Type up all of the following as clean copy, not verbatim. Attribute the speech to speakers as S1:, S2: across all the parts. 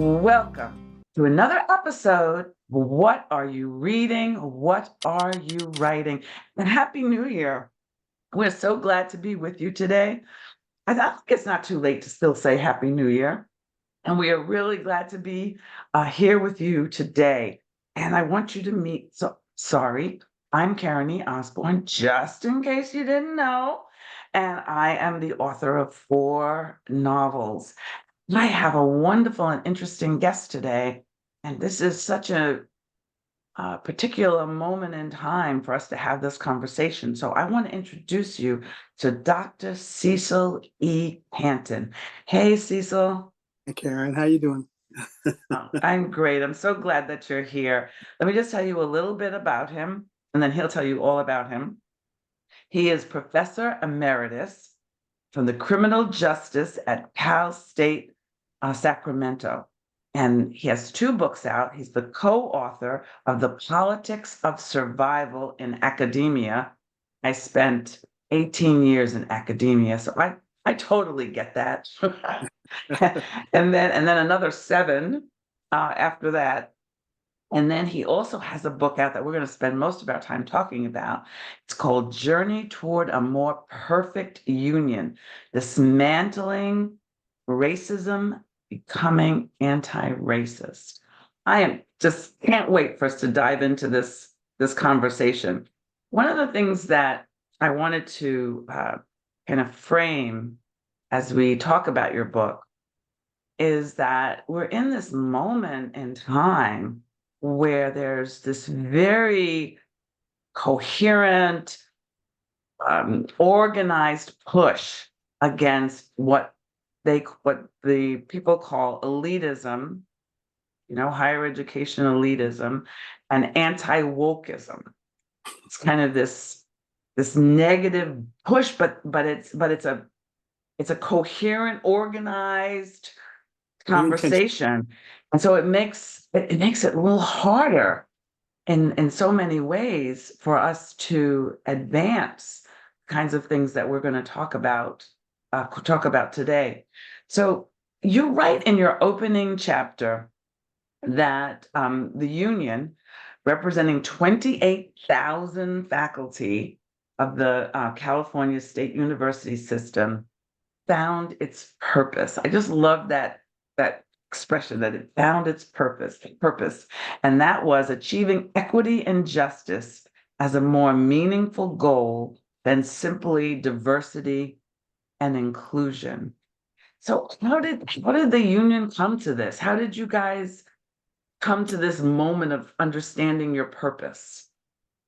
S1: Welcome to another episode. What are you reading? What are you writing? And Happy New Year. We're so glad to be with you today. I think it's not too late to still say Happy New Year. And we are really glad to be here with you today. And I want you to meet, sorry, I'm Karen E. Osborne, just in case you didn't know. And I am the author of 4 novels. I have a wonderful and interesting guest today, and this is such a particular moment in time for us to have this conversation. So I want to introduce you to Dr. Cecil E. Canton. Hey, Cecil.
S2: Hey, Karen, how you doing?
S1: I'm great. I'm so glad that you're here. Let me just tell you a little bit about him, and then he'll tell you all about him. He is Professor Emeritus from the Criminal Justice at Cal State Sacramento. And he has 2 books out. He's the co-author of The Politics of Survival in Academia. I spent 18 years in academia, so I totally get that. and then another 7 after that. And then he also has a book out that we're going to spend most of our time talking about. It's called Journey Toward a More Perfect Union: Dismantling Racism, Becoming Anti-Racist. I am just can't wait for us to dive into this conversation. One of the things that I wanted to kind of frame as we talk about your book is that we're in this moment in time where there's this very coherent, organized push against what the people call elitism, higher education elitism, and anti-wokeism. It's kind of this negative push, but it's a coherent, organized conversation. And so it makes it a little harder in so many ways for us to advance kinds of things that we're going to talk about today. So you write in your opening chapter that the union, representing 28,000 faculty of the California State University system, found its purpose. I just love that expression, that it found its purpose, and that was achieving equity and justice as a more meaningful goal than simply diversity and inclusion. So how did the union come to this? How did you guys come to this moment of understanding your purpose?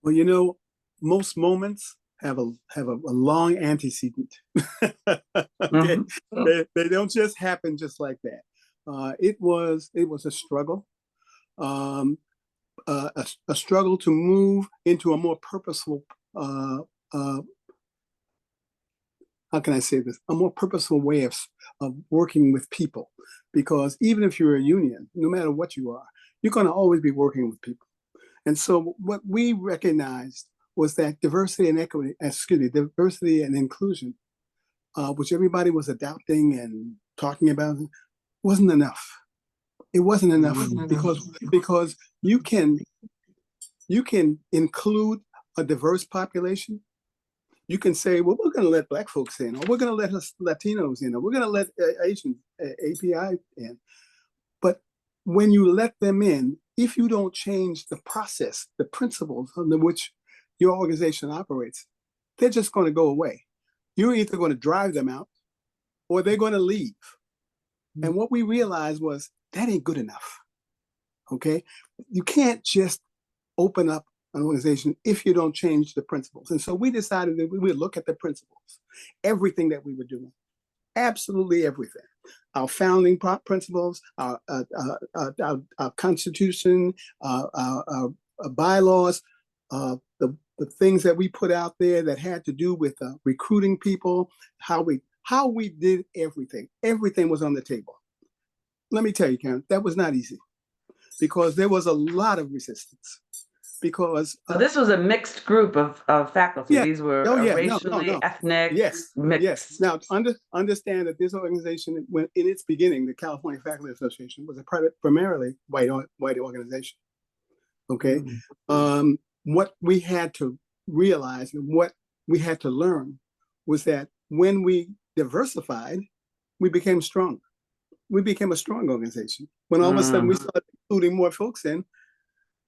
S2: Well, most moments have a long antecedent. Okay, they don't just happen just like that. It was a struggle, a struggle to move into a more purposeful. How can I say this? A more purposeful way of working with people, because even if you're a union, no matter what you are, you're going to always be working with people. And so what we recognized was that diversity and inclusion, which everybody was adopting and talking about, wasn't enough. It wasn't enough because you can include a diverse population. You can say, well, we're going to let Black folks in, or we're going to let Latinos in, or we're going to let Asian API in. But when you let them in, if you don't change the process, the principles under which your organization operates, they're just going to go away. You're either going to drive them out or they're going to leave. And what we realized was that ain't good enough. Okay? You can't just open up an organization if you don't change the principles. And so we decided that we would look at the principles, everything that we were doing, absolutely everything. Our founding principles, our Constitution, our bylaws, the things that we put out there that had to do with recruiting people, how we did everything. Everything was on the table. Let me tell you, Karen, that was not easy, because there was a lot of resistance. because
S1: So this was a mixed group of faculty.
S2: yeah,
S1: These were
S2: oh yeah, no, no,
S1: racially,
S2: no.
S1: ethnic,
S2: Yes, yes.
S1: mixed.
S2: Now, understand that this organization, when in its beginning, the California Faculty Association was a primarily white organization. Okay,
S1: Mm.
S2: what we had to realize and what we had to learn was that when we diversified, we became strong. We became a strong organization. When all of a sudden we
S1: Mm.
S2: started including more folks in,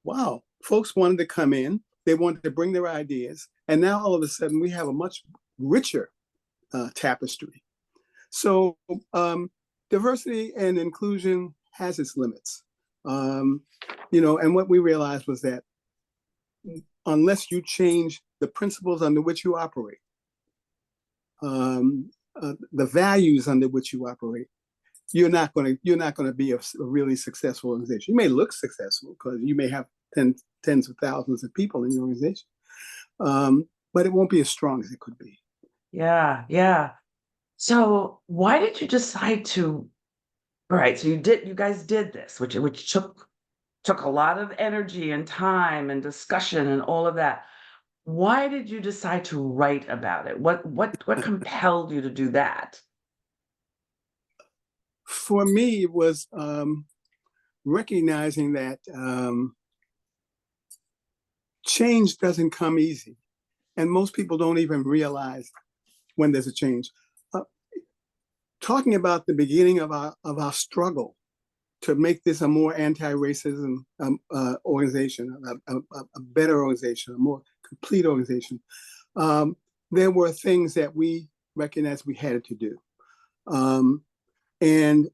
S2: wow, folks wanted to come in, they wanted to bring their ideas, and now all of a sudden we have a much richer tapestry. So diversity and inclusion has its limits. And what we realized was that unless you change the principles under which you operate, the values under which you operate, you're not going to be a really successful organization. You may look successful because you may have tens of thousands of people in your organization, but it won't be as strong as it could be.
S1: Yeah, yeah. So why did you decide to, all right, so you guys did this, which took a lot of energy and time and discussion and all of that. Why did you decide to write about it? What compelled you to do that?
S2: For me, it was recognizing that change doesn't come easy, and most people don't even realize when there's a change. Talking about the beginning of our struggle to make this a more anti-racism organization, a better organization, a more complete organization, there were things that we recognized we had to do. And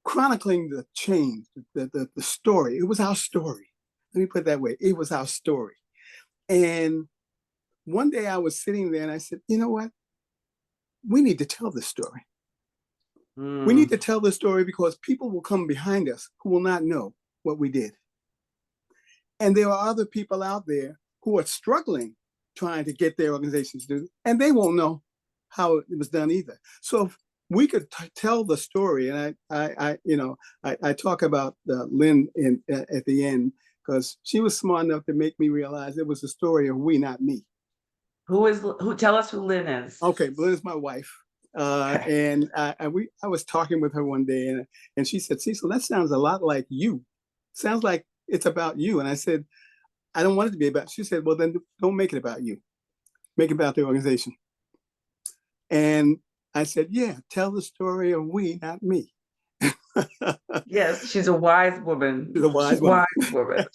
S2: chronicling the change, the story, it was our story. Let me put it that way. It was our story. And one day I was sitting there and I said, you know what? We need to tell this story. We need to tell this story because people will come behind us who will not know what we did. And there are other people out there who are struggling trying to get their organizations to do, and they won't know how it was done either. So if we could tell the story, and I talk about Lynn at the end because she was smart enough to make me realize it was the story of we, not me.
S1: Who? Tell us who Lynn is.
S2: Okay, Lynn is my wife. And I was talking with her one day, and she said, "Cecil, that sounds a lot like you. Sounds like it's about you." And I said, "I don't want it to be about." She said, "Well, then don't make it about you. Make it about the organization." And I said, "Yeah, tell the story of we, not me."
S1: Yes, she's a wise woman.
S2: She's a wise woman.
S1: Wise woman.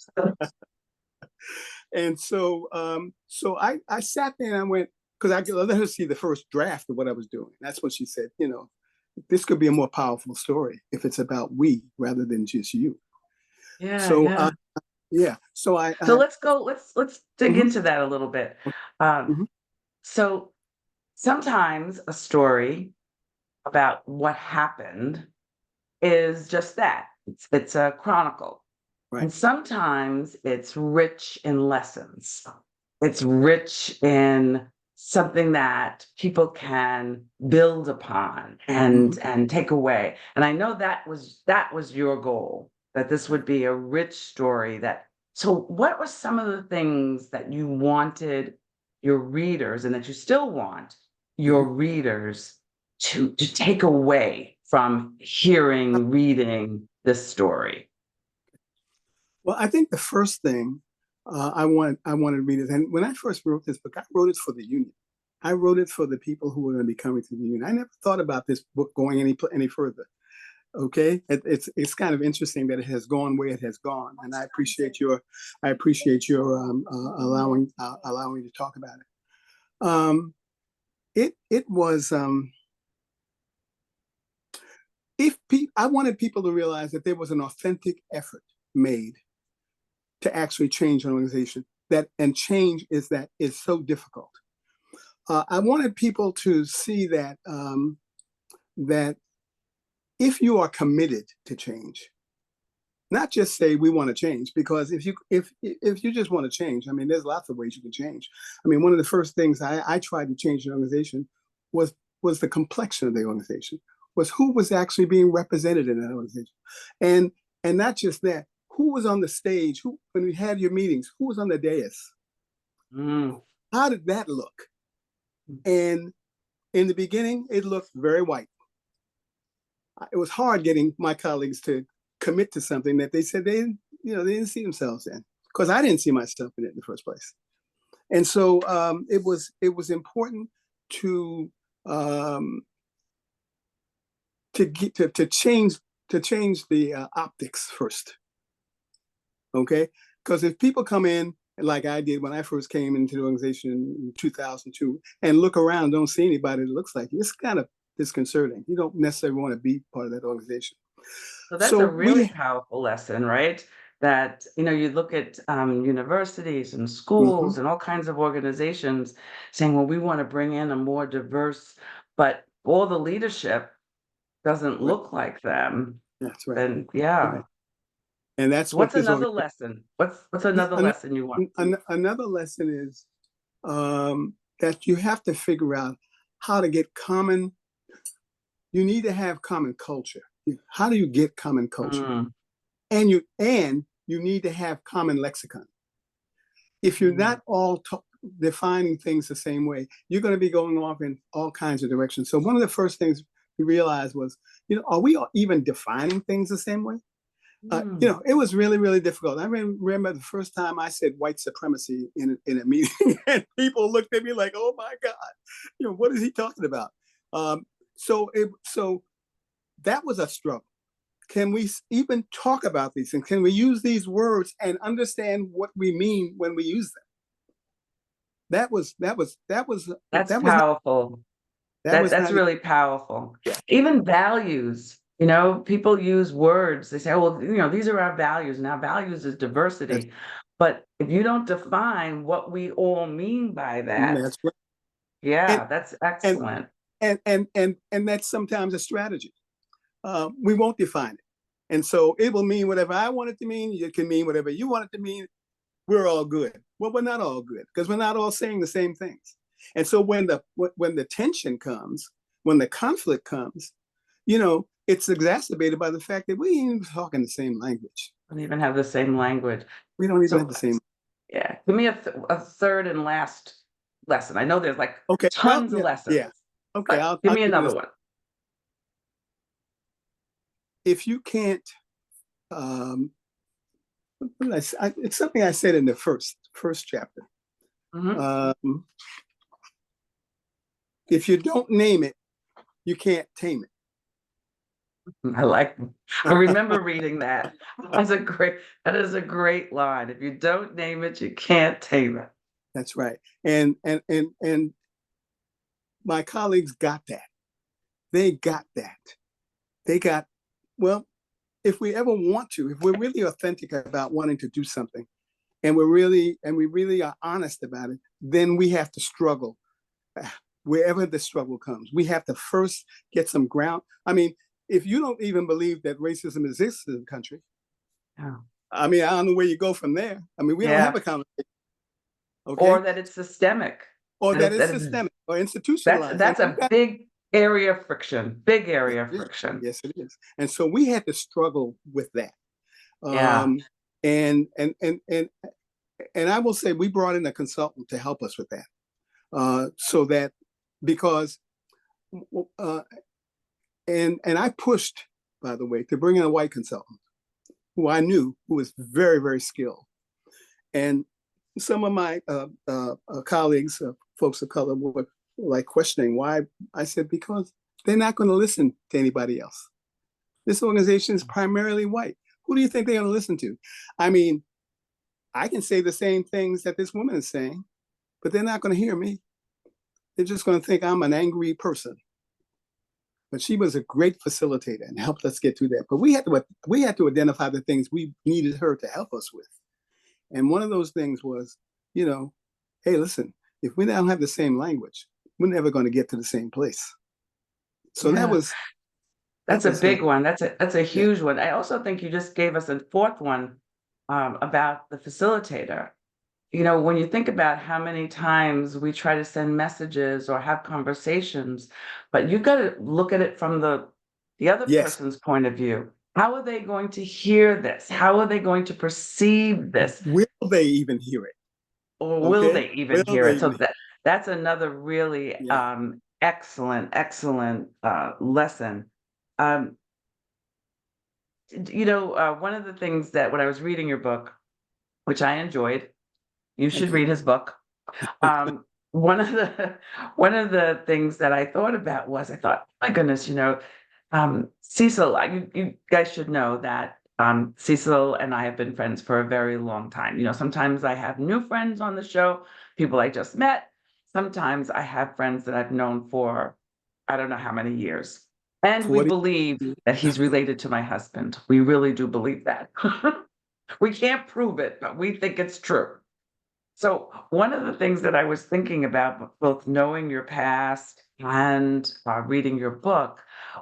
S2: And so, I sat there and I went, because I let her see the first draft of what I was doing. That's what she said. This could be a more powerful story if it's about we rather than just you.
S1: Yeah,
S2: So,
S1: yeah.
S2: yeah. So
S1: So let's go. Let's dig
S2: Mhm.
S1: into that a little bit.
S2: Mhm.
S1: So sometimes a story about what happened is just that. It's a chronicle.
S2: Right.
S1: And sometimes it's rich in lessons. It's rich in something that people can build upon and take away. And I know that was your goal, that this would be a rich story. So what were some of the things that you wanted your readers, and that you still want your readers to take away from reading this story?
S2: Well, I think the first thing I wanted to read is, and when I first wrote this book, I wrote it for the union. I wrote it for the people who were going to be coming to the union. I never thought about this book going any further. Okay, it's kind of interesting that it has gone where it has gone, and I appreciate your allowing me to talk about it. It was I wanted people to realize that there was an authentic effort made to actually change an organization, and change is so difficult. I wanted people to see that that if you are committed to change, not just say we want to change, because if you just want to change, I mean, there's lots of ways you can change. I mean, one of the first things I tried to change an organization was the complexion of the organization, was who was actually being represented in that organization. And And not just that, who was on the stage? Who, when we had your meetings, who was on the dais?
S1: Mm.
S2: How did that look? And in the beginning, it looked very white. It was hard getting my colleagues to commit to something that they said they didn't see themselves in, because I didn't see myself in it in the first place. And so it was important to to change the optics first, okay? Because if people come in like I did when I first came into the organization in 2002 and look around, don't see anybody that looks like you, it's kind of disconcerting. You don't necessarily want to be part of that organization.
S1: So that's a
S2: So
S1: really powerful lesson, right? That, you look at universities and
S2: mhm,
S1: schools and all kinds of organizations saying, well, we want to bring in a more diverse, but all the leadership doesn't
S2: right,
S1: look like them.
S2: that's right,
S1: Then, yeah.
S2: right. And that's
S1: So
S2: what
S1: what's
S2: this
S1: another
S2: organization.
S1: lesson? What's another lesson you want?
S2: Another lesson is that you have to figure out how to get common. You need to have common culture. How do you get common culture?
S1: Mm,
S2: And you need to have common lexicon. If you're
S1: mm,
S2: not all defining things the same way, you're going to be going off in all kinds of directions. So one of the first things we realized was, are we even defining things the same way?
S1: mm.
S2: It was really, really difficult. I remember the first time I said white supremacy in a meeting, and people looked at me like, "Oh my God, what is he talking about?" Um, so that was a struggle. Can we even talk about these things? Can we use these words and understand what we mean when we use them?
S1: That's
S2: That was not
S1: powerful.
S2: that
S1: That
S2: was
S1: that's
S2: not
S1: really powerful.
S2: yeah,
S1: Even values, people use words. They say, "Oh, well, these are our values." Now, values is
S2: that's
S1: diversity. But if you don't define what we all mean by that,
S2: that's right. And
S1: yeah, that's
S2: and
S1: excellent.
S2: and that's sometimes a strategy. We won't define it. And so it will mean whatever I want it to mean. It can mean whatever you want it to mean. We're all good. Well, we're not all good because we're not all saying the same things. And so when the tension comes, when the conflict comes, it's exacerbated by the fact that we ain't even talking the same language.
S1: Don't even have the same language.
S2: We don't even have
S1: So,
S2: the same.
S1: yeah, give me a third and last lesson. I know there's like
S2: Okay. Well,
S1: tons of
S2: yeah,
S1: lessons,
S2: yeah. Okay.
S1: but
S2: I'll
S1: give
S2: I'll
S1: me
S2: give you
S1: another
S2: this.
S1: one.
S2: If you can't, um, it's something I said in the first chapter.
S1: Mhm.
S2: Um, if you don't name it, you can't tame
S1: I like I
S2: it.
S1: remember reading that. That is a great line. If you don't name it, you can't tame it.
S2: That's right. And my colleagues got that. They got that. They got, well, if we ever want to, if we're really authentic about wanting to do something, and we really are honest about it, then we have to struggle wherever the struggle comes. We have to first get some ground. I mean, if you don't even believe that racism exists in the country,
S1: Yeah.
S2: I mean, I don't know where you go from there. I mean, we don't have
S1: Yeah.
S2: a conversation,
S1: Or
S2: okay?
S1: that it's systemic.
S2: Or that
S1: That
S2: it's
S1: is
S2: systemic or
S1: that's
S2: institutionalized. And
S1: that's a big area of friction. Big
S2: yes,
S1: area of
S2: it is.
S1: friction.
S2: Yes, it is. And so we had to struggle with that.
S1: Yeah.
S2: Um, and and and and and I will say we brought in a consultant to help us with that. So that because uh, and I pushed, by the way, to bring in a white consultant who I knew who was very, very skilled. And some of my colleagues, folks of color, were like questioning why. I said because they're not going to listen to anybody else. This organization is primarily white. Who do you think they're going to listen to? I mean, I can say the same things that this woman is saying, but they're not going to hear me. They're just going to think I'm an angry person. But she was a great facilitator and helped us get through that. But we had to identify the things we needed her to help us with. And one of those things was, you know, hey, listen, if we don't have the same language, we're never going to get to the same place. So that
S1: Yeah.
S2: was that
S1: That's a
S2: was
S1: big one. That's a
S2: yeah,
S1: huge one. I also think you just gave us a fourth one about the facilitator. When you think about how many times we try to send messages or have conversations, but you've got to look at it from the other
S2: yes,
S1: person's point of view. how are they going to hear this? How are they going to perceive this?
S2: Will they even hear it?
S1: Or will
S2: Okay.
S1: they even
S2: Will
S1: hear
S2: they
S1: it? So
S2: even?
S1: that's another really
S2: Yeah.
S1: excellent lesson. Um, one of the things that when I was reading your book, which I enjoyed, you should
S2: Okay.
S1: read his book. One of the one of the things that I thought about was I thought, my goodness, Cecil, you guys should know that Cecil and I have been friends for a very long time. Sometimes I have new friends on the show, people I just met. Sometimes I have friends that I've known for I don't know how many years. And we
S2: 40.
S1: believe that he's related to my husband. We really do believe that. We can't prove it, but we think it's true. So one of the things that I was thinking about, both knowing your past and reading your book,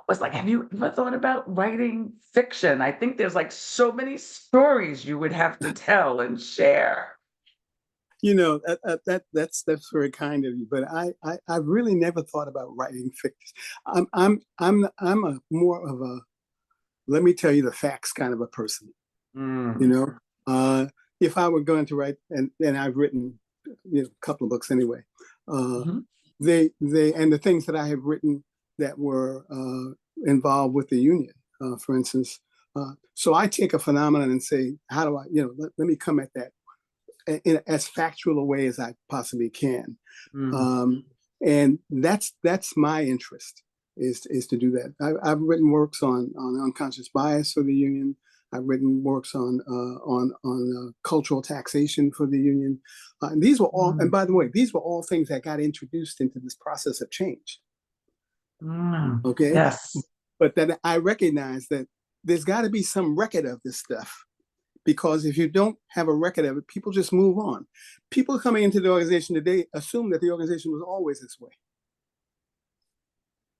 S1: was like, have you ever thought about writing fiction? I think there's like so many stories you would have to tell and share.
S2: That's very kind of you, but I really never thought about writing fiction. I'm a more of a, let me tell you the facts kind of a person. You
S1: Mm,
S2: know, uh, if I were going to write, and I've written a couple of books anyway. Uh,
S1: mhm,
S2: they and the things that I have written that were involved with the union, for instance. So I take a phenomenon and say, how do I, let me come at that in as factual a way as I possibly can.
S1: mm,
S2: Um, and that's my interest is to do that. I've written works on unconscious bias for the union. I've written works on cultural taxation for the union. And these were all, and
S1: mm,
S2: by the way, these were all things that got introduced into this process of change.
S1: mm.
S2: Okay,
S1: Yes.
S2: but that I recognize that there's got to be some record of this stuff, because if you don't have a record of it, people just move on. People coming into the organization today assume that the organization was always this way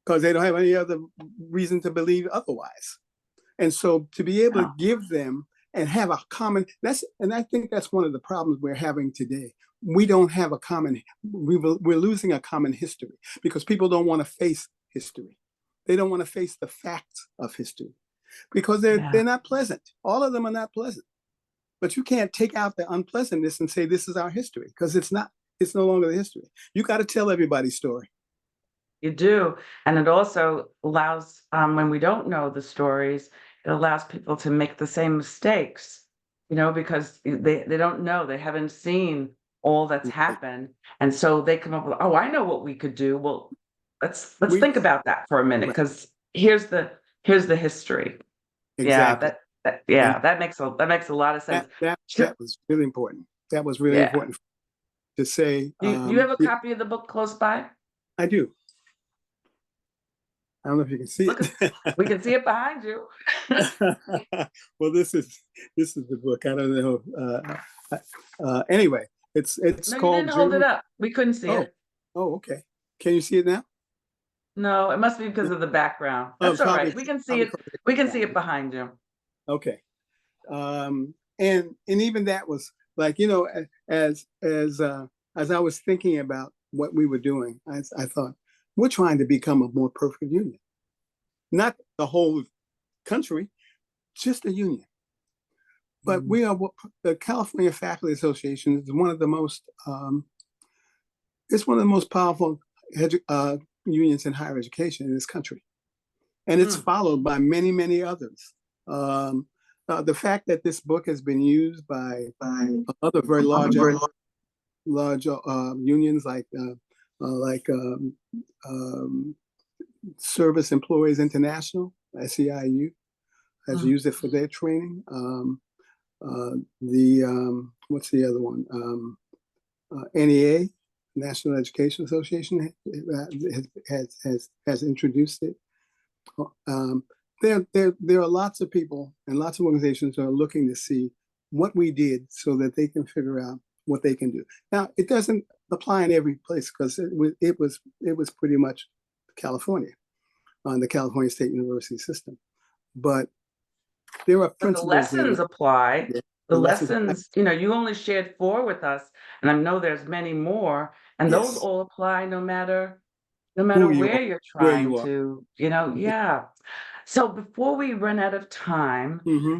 S2: because they don't have any other reason to believe otherwise. And so to be able to
S1: Yeah.
S2: give them and have a common, and I think that's one of the problems we're having today. We don't have a common, we're losing a common history because people don't want to face history. They don't want to face the facts of history because
S1: Yeah.
S2: they're not pleasant. All of them are not pleasant. But you can't take out the unpleasantness and say this is our history, because it's not. It's no longer the history. You got to tell everybody's story.
S1: You do. And it also allows, when we don't know the stories, it allows people to make the same mistakes, because they don't know, they haven't seen all that's
S2: Right.
S1: happened. And so they come up with, oh, I know what we could do. Well, let's
S2: We
S1: think about that for a minute,
S2: right.
S1: because here's the history. Yeah,
S2: Exactly. And
S1: that makes a lot of sense.
S2: that was really important. That was really
S1: Yeah.
S2: important to say.
S1: Do you have a copy of the book close by?
S2: I do. I don't know if you can see
S1: Look, we can see it behind you.
S2: it. Well, this is the book. I don't know. Anyway, it's
S1: No, you
S2: called
S1: didn't hold it
S2: Journey.
S1: up. We couldn't see
S2: Oh,
S1: it.
S2: oh, okay. Can you see it now?
S1: No, it must be
S2: No?
S1: because of the background.
S2: Oh,
S1: That's all
S2: probably
S1: right. We can see
S2: probably
S1: it.
S2: called the
S1: We can see it
S2: background.
S1: behind you.
S2: Okay. And even that was like, as I was thinking about what we were doing, I thought we're trying to become a more perfect union, not the whole country, just a union. But
S1: Mm,
S2: we are the California Faculty Association is one of the most it's one of the most powerful unions in higher education in this country, and it's
S1: mm,
S2: followed by many others. Um, the fact that this book has been used by other very large unions like um, Service Employees International (SEIU) has
S1: mm,
S2: used it for their training. The what's the other one? NEA, National Education Association, has introduced it. Um, there are lots of people and lots of organizations that are looking to see what we did so that they can figure out what they can do. Now, it doesn't apply in every place because it was pretty much California on the California State University system, but there are
S1: But the
S2: principles there.
S1: lessons apply.
S2: Yeah,
S1: The
S2: the lessons.
S1: lessons, you only shared four with us, and I know there's many more, and those
S2: Yes,
S1: all apply no matter
S2: who you are,
S1: where you're
S2: where
S1: trying
S2: you are.
S1: to, yeah. So before we run out of time,
S2: Hmm.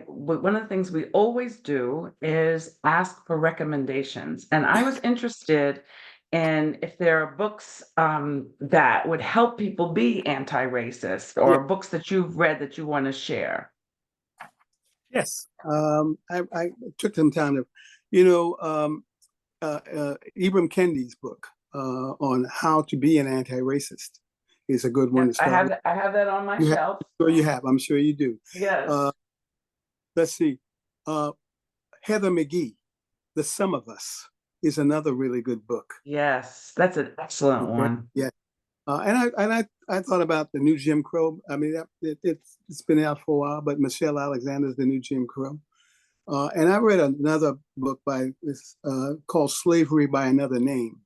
S1: one of the things we always do is ask for recommendations. And I was interested in if there are books that would help people be anti-racist
S2: Yeah.
S1: or books that you've read that you want to share.
S2: Yes. I took some time to, you know, Ibram Kendi's book on how to be an anti-racist is a good one to
S1: Yep,
S2: start with.
S1: I have that on my
S2: You have,
S1: shelf.
S2: I'm sure you have. I'm sure you do. Uh,
S1: Yes.
S2: let's see. Uh, Heather McGee, The Sum of Us, is another really good book.
S1: Yes, that's an excellent
S2: Okay.
S1: one.
S2: Yeah. I thought about the new Jim Crow. I mean, it's been out for a while, but Michelle Alexander's the new Jim Crow. And I read another book by this called Slavery by Another Name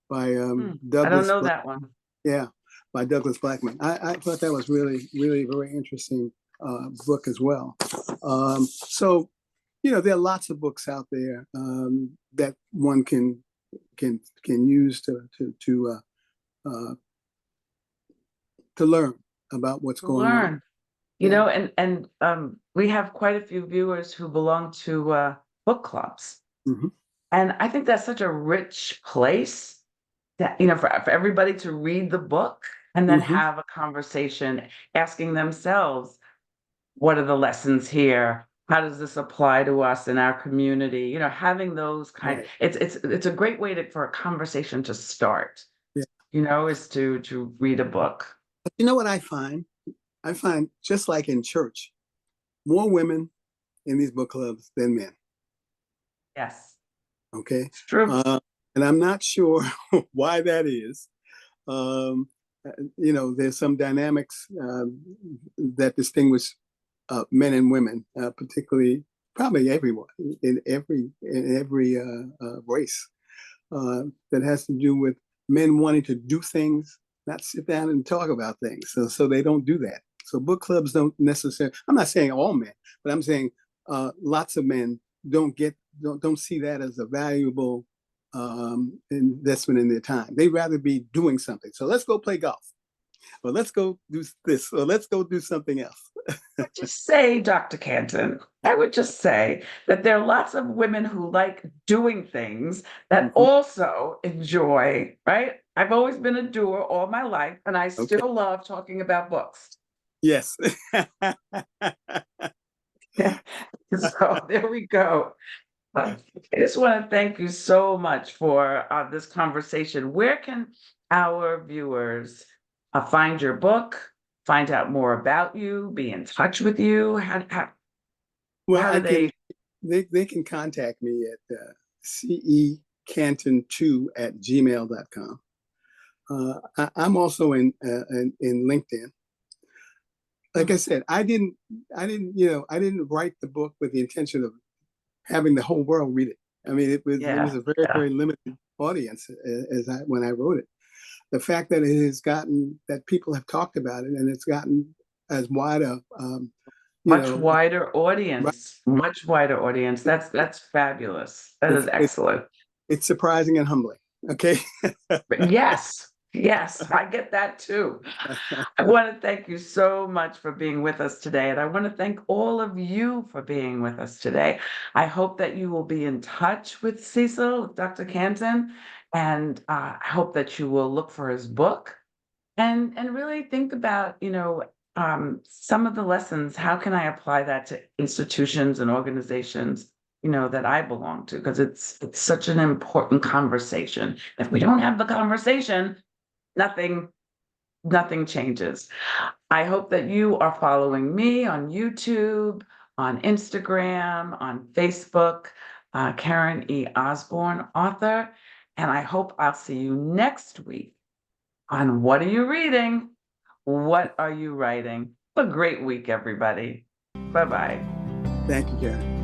S2: by
S1: I don't
S2: Douglas.
S1: know that one.
S2: Yeah, by Douglas Blackman. I thought that was really, really very interesting book as well. So, there are lots of books out there that one can use uh, to learn about what's going on.
S1: Learn.
S2: Yeah.
S1: And we have quite a few viewers who belong to book clubs.
S2: Hmm.
S1: And I think that's such a rich place that, for everybody to read the book and then
S2: Hmm.
S1: have a conversation asking themselves, what are the lessons here? How does this apply to us in our community? Having those
S2: Right.
S1: it's a great way for a conversation to start,
S2: Yeah.
S1: is to read a book.
S2: But you know what I find? I find just like in church, more women in these book clubs than men.
S1: Yes,
S2: Okay.
S1: it's true.
S2: Uh, and I'm not sure why that is. Um, there's some dynamics that distinguish men and women, particularly probably everyone in every race, that has to do with men wanting to do things, not sit down and talk about things. So they don't do that. So book clubs don't necessarily. I'm not saying all men, but I'm saying lots of men don't see that as a valuable investment in their time. They'd rather be doing something. So let's go play golf, or let's go do this, or let's go do something else.
S1: I would just say, Dr. Canton, I would just say that there are lots of women who like doing things that
S2: Mhm.
S1: also enjoy, right? I've always been a doer all my life, and I
S2: Okay.
S1: still love talking about books.
S2: Yes.
S1: So there we go. I just want to thank you so much for this conversation. Where can our viewers find your book, find out more about you, be in touch with you?
S2: Well,
S1: How
S2: I
S1: do
S2: can.
S1: they?
S2: They can contact me at cecanton2@gmail.com. I'm also in LinkedIn. Like I
S1: Hmm,
S2: said, I didn't write the book with the intention of having the whole world read it. I mean, it was
S1: yeah,
S2: a very,
S1: yeah.
S2: very limited audience when I wrote it. The fact that it has gotten that people have talked about it and it's gotten as wide a you
S1: Much
S2: know
S1: wider
S2: right,
S1: audience, much wider audience. That's fabulous. That is
S2: it's
S1: excellent.
S2: it's surprising and humbling. Okay.
S1: But yes, yes, I get that too. I want to thank you so much for being with us today. And I want to thank all of you for being with us today. I hope that you will be in touch with Cecil, with Dr. Canton, and I hope that you will look for his book and really think about, some of the lessons. How can I apply that to institutions and organizations, that I belong to? Because it's such an important conversation. If we don't have the conversation, nothing nothing changes. I hope that you are following me on YouTube, on Instagram, on Facebook, Karen E. Osborne, author. And I hope I'll see you next week on What Are You Reading? What Are You Writing? Have a great week, everybody. Bye bye.
S2: Thank you, Karen.